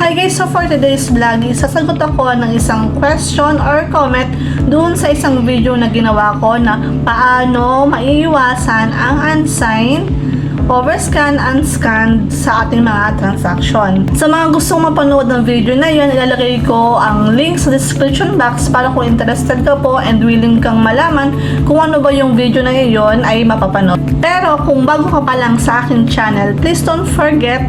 Hi guys, so for today's vlog, sasagot ako ng isang question or comment dun sa isang video na ginawa ko na paano maiiwasan ang unsigned, overscan, unscanned sa ating mga transaction. Sa mga gustong mapanood ng video na yan, ilalagay ko ang link sa description box para kung interested ka po and willing kang malaman kung ano ba yung video na yon ay mapapanood. Pero kung bago ka pa lang sa aking channel, please don't forget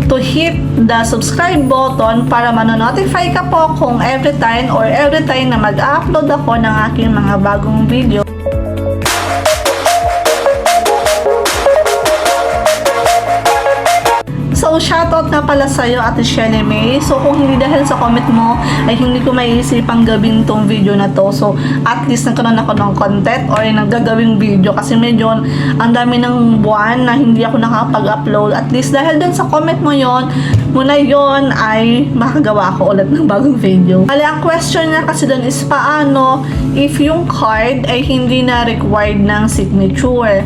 to hit the subscribe button para manonotify ka po kung every time na mag-upload ako ng aking mga bagong video. So, shoutout na pala sa'yo, Ate Shelly May. So, kung hindi dahil sa comment mo, ay hindi ko maiisipang gawin tong video na to. So, at least nagkaroon ako ng content or naggagawing video kasi medyo ang dami ng buwan na hindi ako nakapag-upload. At least dahil dun sa comment mo yon, muna yon ay makagawa ako ulit ng bagong video. Kaya ang question niya kasi dun is paano if yung card ay hindi na required ng signature.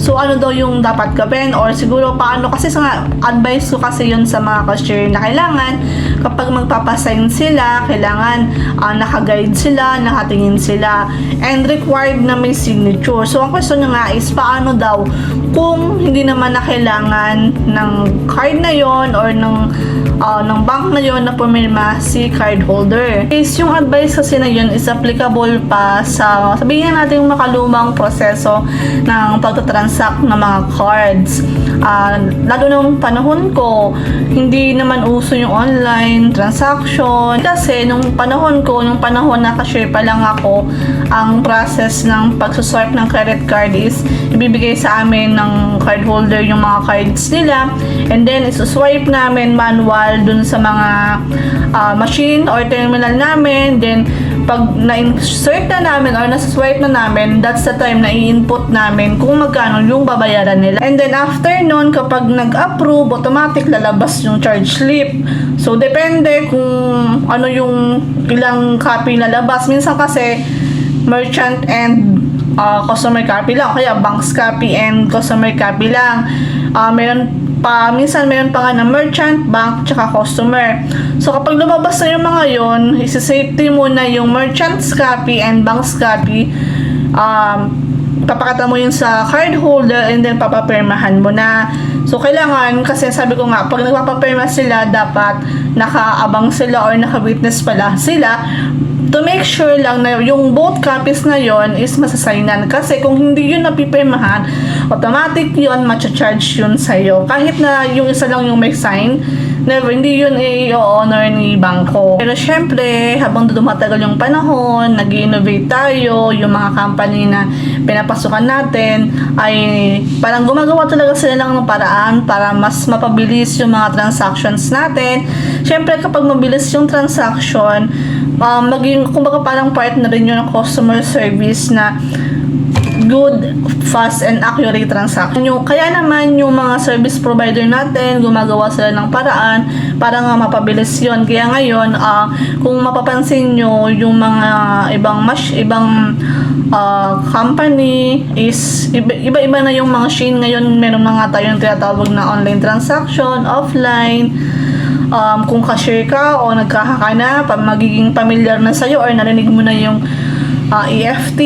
So, ano daw yung dapat gawin? Or siguro paano? Kasi sa advice ko kasi yun sa mga cashier na kailangan kapag magpapasign sila, kailangan nakaguide sila, nakatingin sila, and required na may signature. So, ang question nyo nga is paano daw kung hindi naman na kailangan ng card na yon or ng bank na yon na pumirma si card holder. Is yung advice kasi na yun is applicable pa sa sabihin natin yung makalumang proseso ng pagtatransact ng mga cards. Lalo nung panahon ko, hindi naman uso yung online transaction. Kasi nung panahon na cashier pa lang ako, ang process ng pagsuswipe ng credit card is ibibigay sa amin ng card holder yung mga cards nila, and then isuswipe namin manual dun sa mga machine or terminal namin. Then pag na-insert na namin or na-swipe na namin, that's the time na i-input namin kung magkano yung babayaran nila. And then after nun, kapag nag-approve, automatic lalabas yung charge slip. So depende kung ano yung ilang copy lalabas. Minsan kasi merchant and customer copy lang, kaya banks copy and customer copy lang. Minsan meron pa nga na merchant, bank, tsaka customer. So, kapag lumabas na yung mga yon, isi-safety muna yung merchant's copy and bank's copy. Papakita mo yun sa card holder and then papapirmahan mo na. So, kailangan, kasi sabi ko nga, pag nagpapapirma sila, dapat nakaabang sila or naka-witness pala sila to make sure lang na yung both copies na yon is masasaynan. Kasi kung hindi yun napipirmahan, automatic yun, matcha-charge yun sa'yo. Kahit na yung isa lang yung may sign, hindi yun i-honor ni bangko. Pero syempre, habang dumatagal yung panahon, nag-innovate tayo, yung mga company na pinapasukan natin, ay parang gumagawa talaga sila lang ng paraan para mas mapabilis yung mga transactions natin. Syempre, kapag mabilis yung transaction, maging, kumbaga parang part na rin yun ng customer service na good, fast, and accurate transaction. Kaya naman yung mga service provider natin, gumagawa sila ng paraan para nga mapabilis yun. Kaya ngayon, kung mapapansin nyo, yung mga ibang company is iba-iba na yung mga machine. Ngayon, meron na nga tayong tinatawag na online transaction, offline. Kung cashier ka o nagkahaka na, magiging familiar na sa'yo or narinig mo na yung EFT,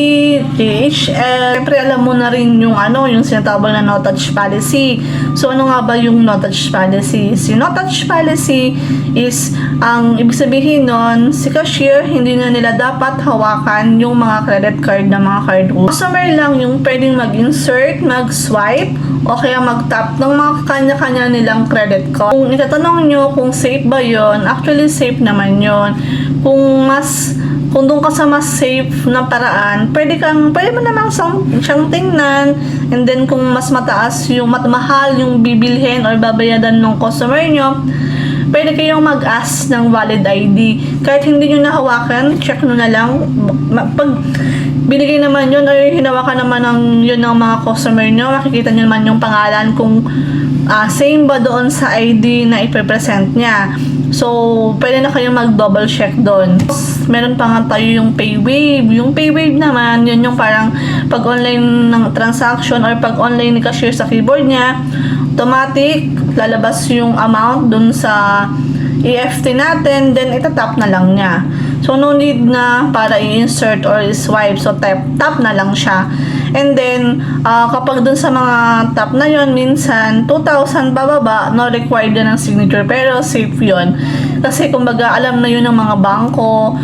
DHL. Siyempre, alam mo na rin yung yung sinatawag na no-touch policy. So, ano nga ba yung no-touch policy? Si no-touch policy is, ang ibig sabihin nun, si cashier, hindi na nila dapat hawakan yung mga credit card ng mga card holder. Customer lang yung pwedeng mag-insert, mag-swipe, o kaya mag-tap ng mga kanya-kanya nilang credit card. Kung itatanong nyo kung safe ba yon, actually safe naman yon. Kung doon ka sa mas safe na paraan, pwede mo namang siyang tingnan, and then kung mas mataas yung mahal yung bibilhin or babayadan ng customer nyo, pwede kayong mag-ask ng valid ID. Kahit hindi nyo nahawakan, check nyo na lang. Pag binigay naman yun or hinawakan naman yun ng mga customer nyo, makikita nyo naman yung pangalan kung same ba doon sa ID na ipipresent niya. So, pwede na kayong mag-double check doon. Meron pa nga tayo yung PayWave. Yung PayWave naman, yun yung parang pag online ng transaction or pag online ni cashier sa keyboard niya, automatic, lalabas yung amount dun sa EFT natin, then itatap na lang niya. So, no need na para i-insert or i-swipe. So, tap na lang siya. And then, kapag dun sa mga tap na yon minsan, 2,000 bababa, no required na ng signature. Pero, safe yon. Kasi, kumbaga, alam na yun ng mga bangko,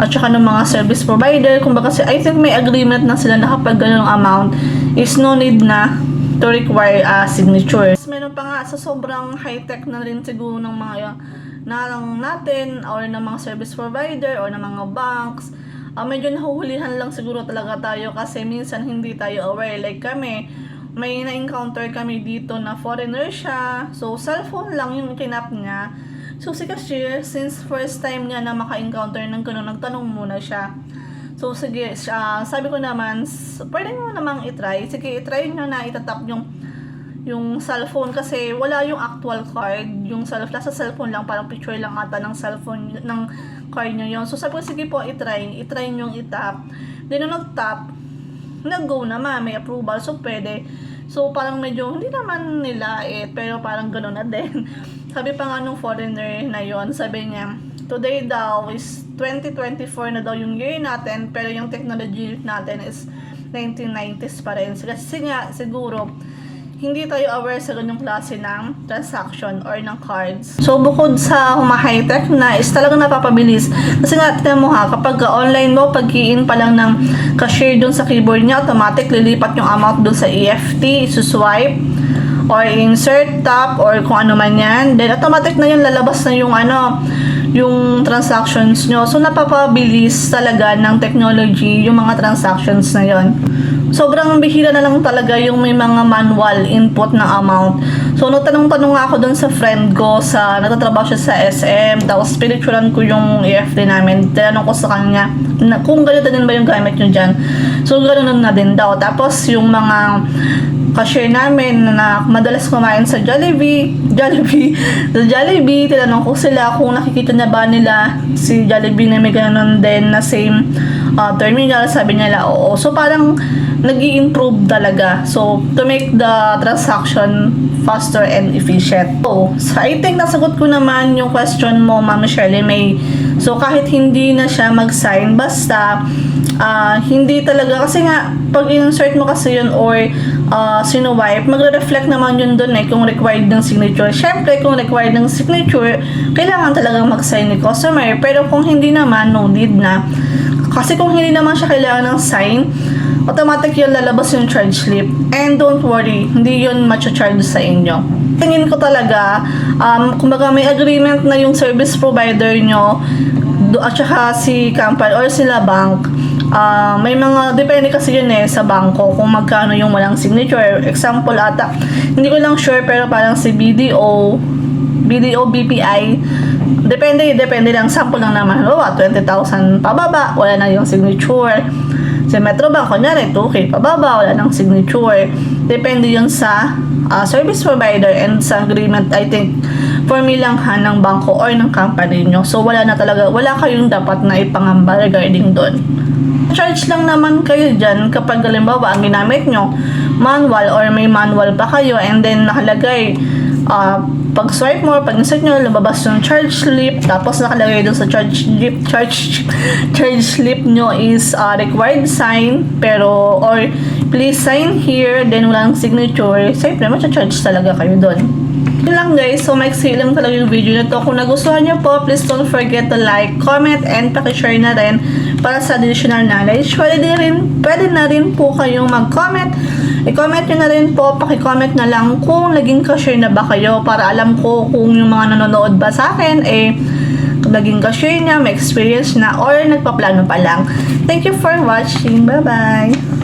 at saka ng mga service provider. Kumbaga, kasi I think may agreement na sila na kapag ganung amount, is no need na to require a signature. Meron pa nga sa sobrang high-tech na rin siguro ng mga nalang natin or ng mga service provider or ng mga banks, medyo nahuhulihan lang siguro talaga tayo kasi minsan hindi tayo aware. Like kami, may na-encounter kami dito na foreigner siya. So, cellphone lang yung kinap niya. So, si cashier, since first time niya na maka-encounter ng ganun, nagtanong muna siya. So, sige, sabi ko naman, pwede nyo namang itry. Sige, itry nyo na itatap yung cellphone kasi wala yung actual card. Yung nasa cellphone lang, parang picture lang ata ng cellphone, ng card nyo yun. So, sabi ko, sige po, itry nyo itap. Then, nung nag-tap, nag-go naman, may approval, so pwede. So, parang medyo, hindi naman nila pero parang gano'n na din. Sabi pa nga nung foreigner na yon, sabi niya, today daw is 2024 na daw yung year natin, pero yung technology natin is 1990s pa rin. Kasi nga, siguro, hindi tayo aware sa ganyong klase ng transaction or ng cards. So, bukod sa high-tech na, is talagang napapabilis. Kasi nga, tignan mo ha, kapag online mo, pag-i-in pa lang ng cashier dun sa keyboard niya, automatic lilipat yung amount dun sa EFT, isuswipe, or insert, tap, or kung ano man yan. Then, automatic na yun, lalabas na yung transactions nyo. So, napapabilis talaga ng technology yung mga transactions na yon. Sobrang bihira na lang talaga yung may mga manual input ng amount. So, nagtanong-tanong ako dun sa friend ko nagtatrabaho siya sa SM, tapos pinicturean ko yung EFT namin. Tinanong ko sa kanya kung ganito din ba yung gamit nyo dyan. So, ganoon na din daw. Tapos, yung mga cashier namin na madalas kumain sa Jollibee, tinanong ko sila kung nakikita na ba nila si Jollibee na may ganoon din na same terminal. Sabi nila, oo. So, parang nag-i-improve talaga. So, to make the transaction faster and efficient. So, I think nasagot ko naman yung question mo, Ma'am Shirley May. So, kahit hindi na siya mag-sign, basta hindi talaga, kasi nga, pag insert mo kasi yun or sino-wipe, magre-reflect naman yun dun kung required ng signature. Syempre, kung required ng signature, kailangan talagang mag-sign ni customer. Pero kung hindi naman, no need na. Kasi kung hindi naman siya kailangan ng sign, automatic yun lalabas yung charge slip. And don't worry, hindi yun matcha-charge sa inyo. Tingin ko talaga, kumbaga may agreement na yung service provider nyo at saka si company or sila bank. May mga, depende kasi yun sa bangko kung magkano yung walang signature. Example ata, hindi ko lang sure pero parang si BDO, BPI, depende lang, sample lang naman. 20,000 pababa, wala na yung signature. Sa Metrobank, kunyari, 2K pababa, wala ng signature. Depende yun sa service provider and sa agreement, I think, formula ng bangko or ng company nyo. So, wala kayong dapat na ipangamba regarding doon. Charge lang naman kayo dyan kapag halimbawa ang ginamit nyo manual or may manual pa kayo and then nakalagay pag swipe mo, pag insert nyo, lumabas yung charge slip, tapos nakalagay doon sa charge slip nyo is required sign, pero or please sign here, then walang signature, siyempre matcha-charge talaga kayo doon. Yun lang guys, so maiksi lang talaga yung video na to. Kung nagustuhan nyo po, please don't forget to like, comment, and pakishare na rin para sa additional knowledge. Pwede na rin po kayong mag-comment. I-comment nyo na rin po, paki-comment na lang kung naging cashier na ba kayo para alam ko kung yung mga nanonood ba sa akin naging cashier na, may experience na, or nagpaplano pa lang. Thank you for watching. Bye-bye!